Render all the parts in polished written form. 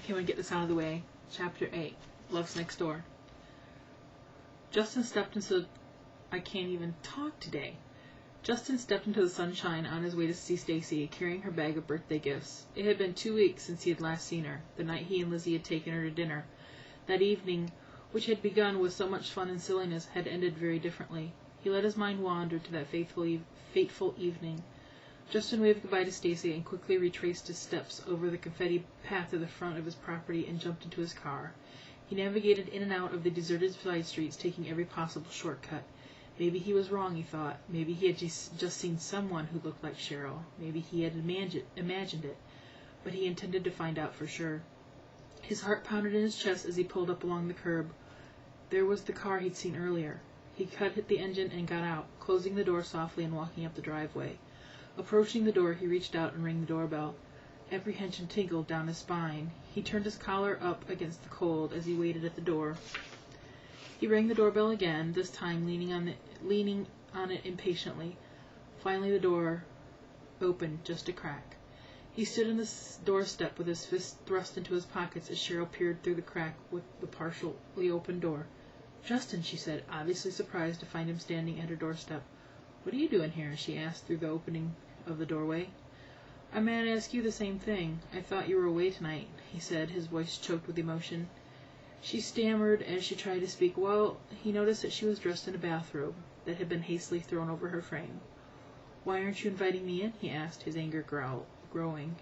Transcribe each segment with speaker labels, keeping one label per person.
Speaker 1: Can we get this out of the way? Chapter 8. Love's Next Door. Justin stepped into I can't even talk today. Justin stepped into the sunshine on his way to see Stacy, carrying her bag of birthday gifts. It had been 2 weeks since he had last seen her, the night he and Lizzie had taken her to dinner. That evening, which had begun with so much fun and silliness, had ended very differently. He let his mind wander to that fateful evening. Justin waved goodbye to Stacy and quickly retraced his steps over the confetti path to the front of his property and jumped into his car. He navigated in and out of the deserted side streets, taking every possible shortcut. Maybe he was wrong, he thought. Maybe he had just seen someone who looked like Cheryl. Maybe he had imagined it. But he intended to find out for sure. His heart pounded in his chest as he pulled up along the curb. There was the car he'd seen earlier. He cut the engine and got out, closing the door softly and walking up the driveway. Approaching the door, he reached out and rang the doorbell. Apprehension tingled down his spine. He turned his collar up against the cold as he waited at the door. He rang the doorbell again, this time leaning on it impatiently. Finally the door opened just a crack. He stood on the doorstep with his fists thrust into his pockets as Cheryl peered through the crack with the partially open door. "Justin," she said, obviously surprised to find him standing at her doorstep. "What are you doing here?" she asked through the opening of the doorway. "I might ask you the same thing. I thought you were away tonight," he said, his voice choked with emotion. She stammered as she tried to speak. Well, he noticed that she was dressed in a bathrobe that had been hastily thrown over her frame. "Why aren't you inviting me in?" he asked, his anger growing.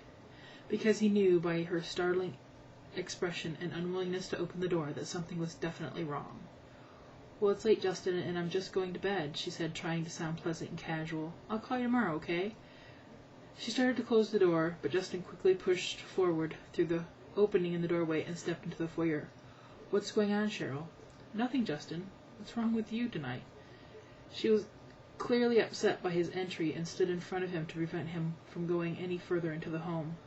Speaker 1: Because he knew by her startling expression and unwillingness to open the door that something was definitely wrong. "Well, it's late, Justin, and I'm just going to bed," she said, trying to sound pleasant and casual. "I'll call you tomorrow, okay?" She started to close the door, but Justin quickly pushed forward through the opening in the doorway and stepped into the foyer. "What's going on, Cheryl?" "Nothing, Justin. What's wrong with you tonight?" She was clearly upset by his entry and stood in front of him to prevent him from going any further into the home.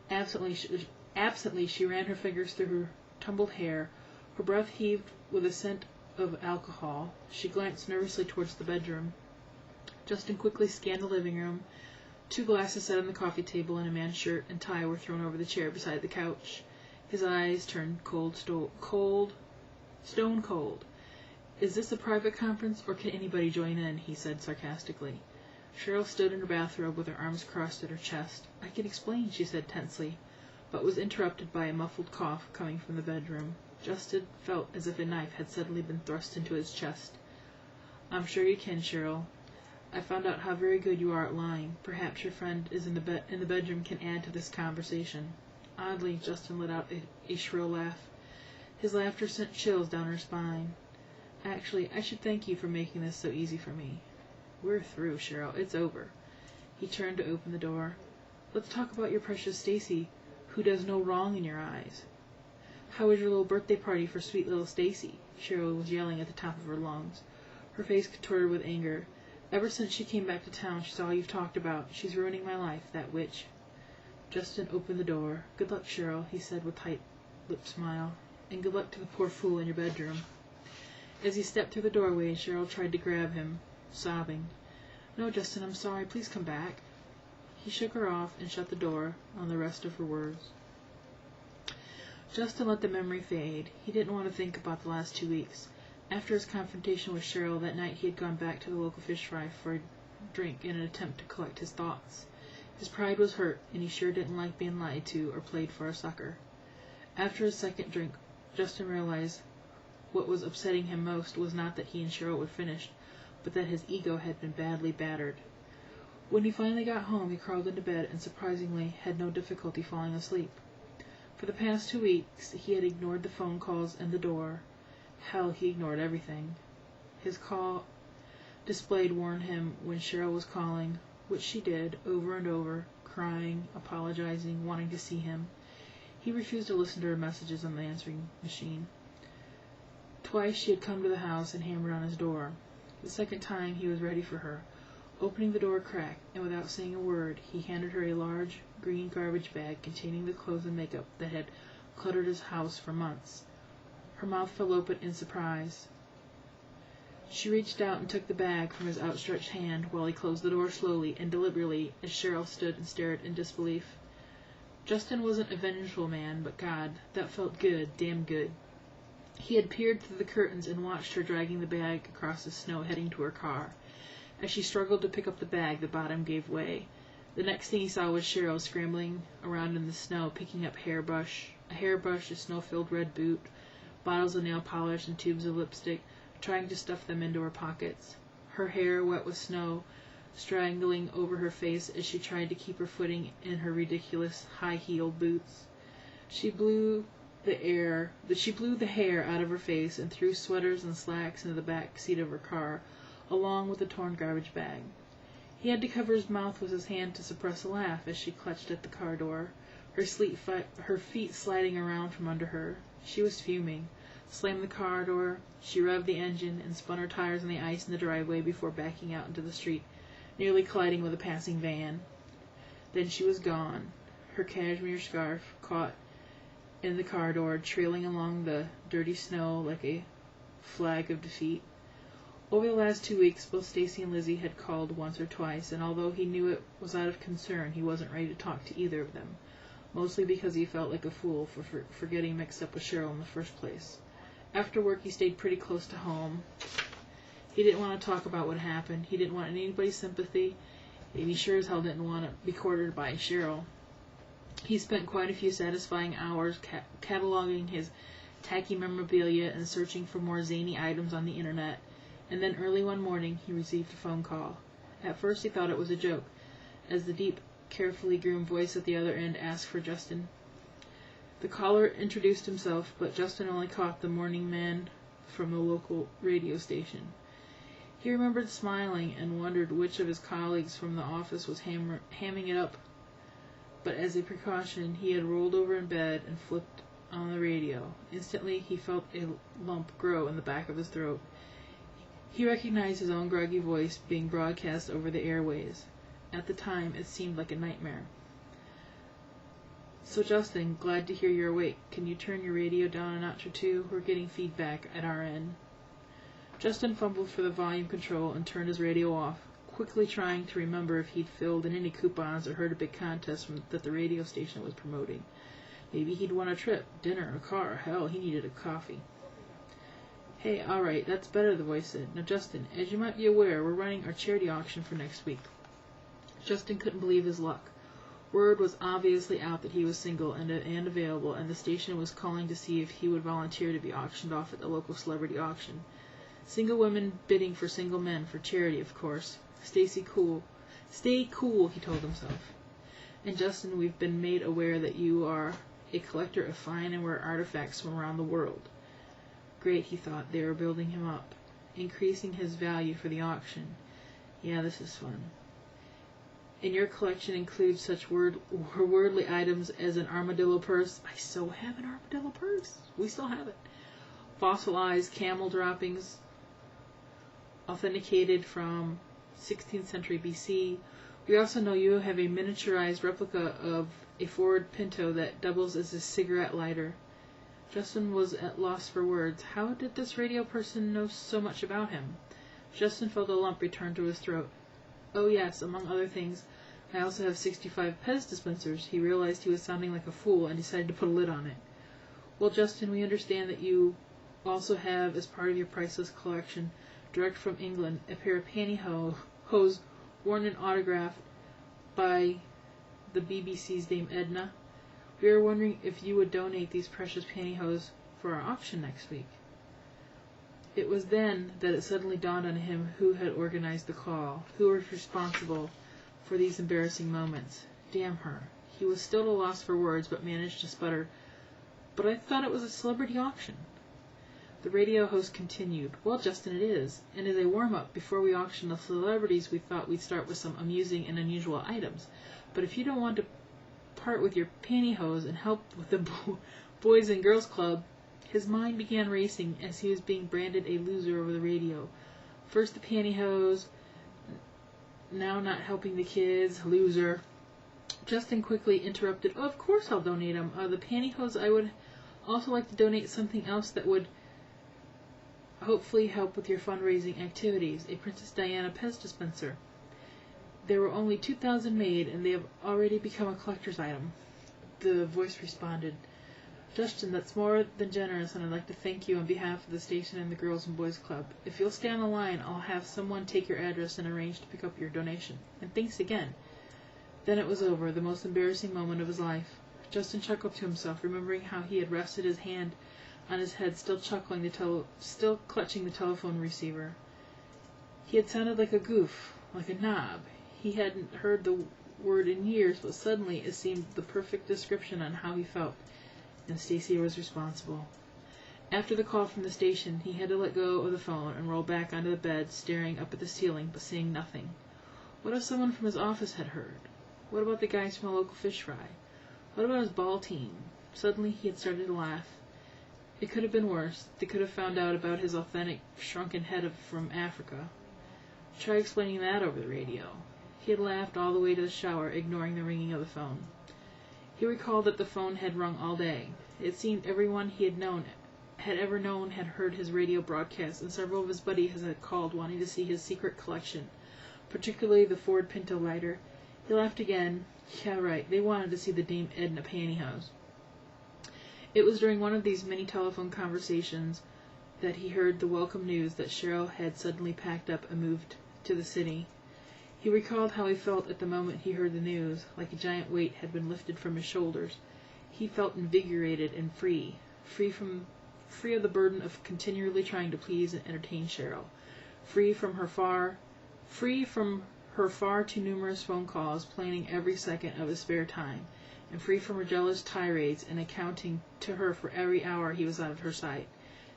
Speaker 1: Absently, she ran her fingers through her tumbled hair. Her breath heaved with a scent of alcohol. She glanced nervously towards the bedroom. Justin quickly scanned the living room. 2 glasses set on the coffee table and a man's shirt and tie were thrown over the chair beside the couch. His eyes turned stone cold. "Is this a private conference, or can anybody join in?" he said sarcastically. Cheryl stood in her bathrobe with her arms crossed at her chest. "I can explain," she said tensely, but was interrupted by a muffled cough coming from the bedroom. Justin felt as if a knife had suddenly been thrust into his chest. "I'm sure you can, Cheryl. I found out how very good you are at lying. Perhaps your friend is in the bedroom can add to this conversation." Oddly, Justin let out a shrill laugh. His laughter sent chills down her spine. "Actually, I should thank you for making this so easy for me." "We're through, Cheryl. It's over." He turned to open the door. "Let's talk about your precious Stacy, who does no wrong in your eyes." "How was your little birthday party for sweet little Stacy?" Cheryl was yelling at the top of her lungs. Her face contorted with anger. "Ever since she came back to town, she's all you've talked about. She's ruining my life, that witch." Justin opened the door. "Good luck, Cheryl," he said with tight-lipped smile. "And good luck to the poor fool in your bedroom." As he stepped through the doorway, Cheryl tried to grab him, sobbing. "No, Justin, I'm sorry. Please come back." He shook her off and shut the door on the rest of her words. Justin let the memory fade. He didn't want to think about the last 2 weeks. After his confrontation with Cheryl that night, he had gone back to the local fish fry for a drink in an attempt to collect his thoughts. His pride was hurt, and he sure didn't like being lied to or played for a sucker. After his second drink, Justin realized what was upsetting him most was not that he and Cheryl were finished, but that his ego had been badly battered. When he finally got home, he crawled into bed and, surprisingly, had no difficulty falling asleep. For the past 2 weeks, he had ignored the phone calls and the door. Hell, he ignored everything. His call displayed warned him when Cheryl was calling, which she did, over and over, crying, apologizing, wanting to see him. He refused to listen to her messages on the answering machine. Twice she had come to the house and hammered on his door. The second time he was ready for her. Opening the door a crack, and without saying a word, he handed her a large, green garbage bag containing the clothes and makeup that had cluttered his house for months. Her mouth fell open in surprise. She reached out and took the bag from his outstretched hand while he closed the door slowly and deliberately as Cheryl stood and stared in disbelief. Justin wasn't a vengeful man, but God, that felt good, damn good. He had peered through the curtains and watched her dragging the bag across the snow heading to her car. As she struggled to pick up the bag, the bottom gave way. The next thing he saw was Cheryl scrambling around in the snow, picking up a hairbrush, a snow-filled red boot, bottles of nail polish and tubes of lipstick, trying to stuff them into her pockets. Her hair, wet with snow, strangling over her face as she tried to keep her footing in her ridiculous high-heeled boots. She blew the hair out of her face and threw sweaters and slacks into the back seat of her car, along with the torn garbage bag. He had to cover his mouth with his hand to suppress a laugh as she clutched at the car door, her feet sliding around from under her. She was fuming. Slammed the car door, she revved the engine, and spun her tires on the ice in the driveway before backing out into the street, nearly colliding with a passing van. Then she was gone, her cashmere scarf caught in the car door, trailing along the dirty snow like a flag of defeat. Over the last 2 weeks, both Stacy and Lizzie had called once or twice, and although he knew it was out of concern, he wasn't ready to talk to either of them, mostly because he felt like a fool for getting mixed up with Cheryl in the first place. After work, he stayed pretty close to home. He didn't want to talk about what happened. He didn't want anybody's sympathy, and he sure as hell didn't want to be courted by Cheryl. He spent quite a few satisfying hours cataloging his tacky memorabilia and searching for more zany items on the internet, and then early one morning he received a phone call. At first he thought it was a joke, as the deep, carefully groomed voice at the other end asked for Justin. The caller introduced himself, but Justin only caught the morning man from the local radio station. He remembered smiling and wondered which of his colleagues from the office was hamming it up, but as a precaution he had rolled over in bed and flipped on the radio. Instantly he felt a lump grow in the back of his throat. He recognized his own groggy voice being broadcast over the airways. At the time, it seemed like a nightmare. "So, Justin, glad to hear you're awake. Can you turn your radio down a notch or two? We're getting feedback at our end." Justin fumbled for the volume control and turned his radio off, quickly trying to remember if he'd filled in any coupons or heard a big contest that the radio station was promoting. Maybe he'd won a trip, dinner, a car. Hell, he needed a coffee. "Hey, all right, that's better," the voice said. "Now, Justin, as you might be aware, we're running our charity auction for next week." Justin couldn't believe his luck. Word was obviously out that he was single and available, and the station was calling to see if he would volunteer to be auctioned off at the local celebrity auction. Single women bidding for single men for charity, of course. Stay cool, he told himself. "And Justin, we've been made aware that you are a collector of fine and rare artifacts from around the world." Great, he thought. They were building him up, increasing his value for the auction. Yeah, this is fun. "And your collection includes such worldly items as an armadillo purse." I so have an armadillo purse. We still have it. "Fossilized camel droppings, authenticated from 16th century BC. We also know you have a miniaturized replica of a Ford Pinto that doubles as a cigarette lighter." Justin was at loss for words. How did this radio person know so much about him? Justin felt a lump return to his throat. "Oh yes, among other things, I also have 65 Pez dispensers." He realized he was sounding like a fool and decided to put a lid on it. "Well, Justin, we understand that you also have, as part of your priceless collection, direct from England, a pair of pantyhose worn and autographed by the BBC's Dame Edna. We are wondering if you would donate these precious pantyhose for our auction next week." It was then that it suddenly dawned on him who had organized the call, who was responsible for these embarrassing moments. Damn her. He was still at a loss for words, but managed to sputter, "But I thought it was a celebrity auction." The radio host continued, "Well, Justin, it is. And as a warm-up, before we auction the celebrities, we thought we'd start with some amusing and unusual items. But if you don't want to part with your pantyhose and help with the Boys and Girls Club," his mind began racing as he was being branded a loser over the radio. First the pantyhose, now not helping the kids, loser. Justin quickly interrupted, "Oh, of course I'll donate them. The pantyhose, I would also like to donate something else that would hopefully help with your fundraising activities, a Princess Diana Pez dispenser. There were only 2,000 made, and they have already become a collector's item." The voice responded, "Justin, that's more than generous, and I'd like to thank you on behalf of the station and the Girls and Boys Club. If you'll stay on the line, I'll have someone take your address and arrange to pick up your donation. And thanks again." Then it was over, the most embarrassing moment of his life. Justin chuckled to himself, remembering how he had rested his hand on his head, still clutching the telephone receiver. He had sounded like a goof, like a knob. He hadn't heard the word in years, but suddenly it seemed the perfect description on how he felt, and Stacy was responsible. After the call from the station, he had to let go of the phone and roll back onto the bed, staring up at the ceiling, but seeing nothing. What if someone from his office had heard? What about the guys from the local fish fry? What about his ball team? Suddenly he had started to laugh. It could have been worse. They could have found out about his authentic shrunken head from Africa. Try explaining that over the radio. He had laughed all the way to the shower, ignoring the ringing of the phone. He recalled that the phone had rung all day. It seemed everyone he had ever known had heard his radio broadcast, and several of his buddies had called wanting to see his secret collection, particularly the Ford Pinto lighter. He laughed again. Yeah, right, they wanted to see the Dame Edna pantyhose. It was during one of these many telephone conversations that he heard the welcome news that Cheryl had suddenly packed up and moved to the city. He recalled how he felt at the moment he heard the news, like a giant weight had been lifted from his shoulders. He felt invigorated and free of the burden of continually trying to please and entertain Cheryl, free from her far too numerous phone calls planning every second of his spare time, and free from her jealous tirades and accounting to her for every hour he was out of her sight.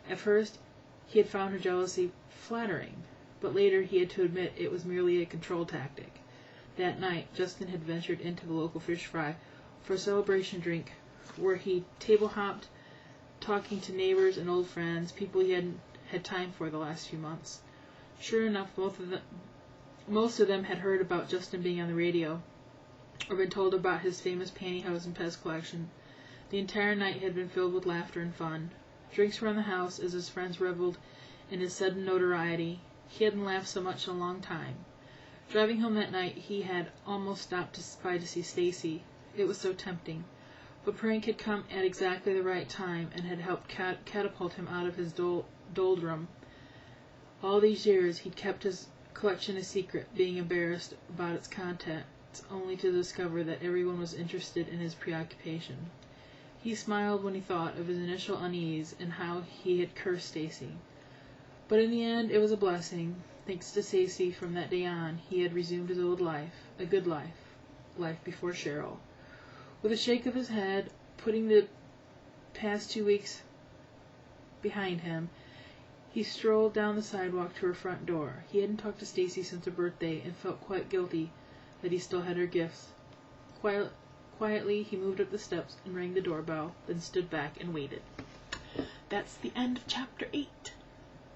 Speaker 1: At first, he had found her jealousy flattering, but later he had to admit it was merely a control tactic. That night, Justin had ventured into the local fish fry for a celebration drink, where he table-hopped, talking to neighbors and old friends, people he hadn't had time for the last few months. Sure enough, most of them had heard about Justin being on the radio, or been told about his famous pantyhose and Pez collection. The entire night had been filled with laughter and fun. Drinks were in the house as his friends reveled in his sudden notoriety. He hadn't laughed so much in a long time. Driving home that night, he had almost stopped by to see Stacy. It was so tempting. But prank had come at exactly the right time and had helped catapult him out of his doldrum. All these years he'd kept his collection a secret, being embarrassed about its contents, only to discover that everyone was interested in his preoccupation. He smiled when he thought of his initial unease and how he had cursed Stacy. But in the end, it was a blessing. Thanks to Stacy, from that day on, he had resumed his old life, a good life before Cheryl. With a shake of his head, putting the past 2 weeks behind him, he strolled down the sidewalk to her front door. He hadn't talked to Stacy since her birthday and felt quite guilty that he still had her gifts. Quietly, he moved up the steps and rang the doorbell, then stood back and waited. That's the end of Chapter 8.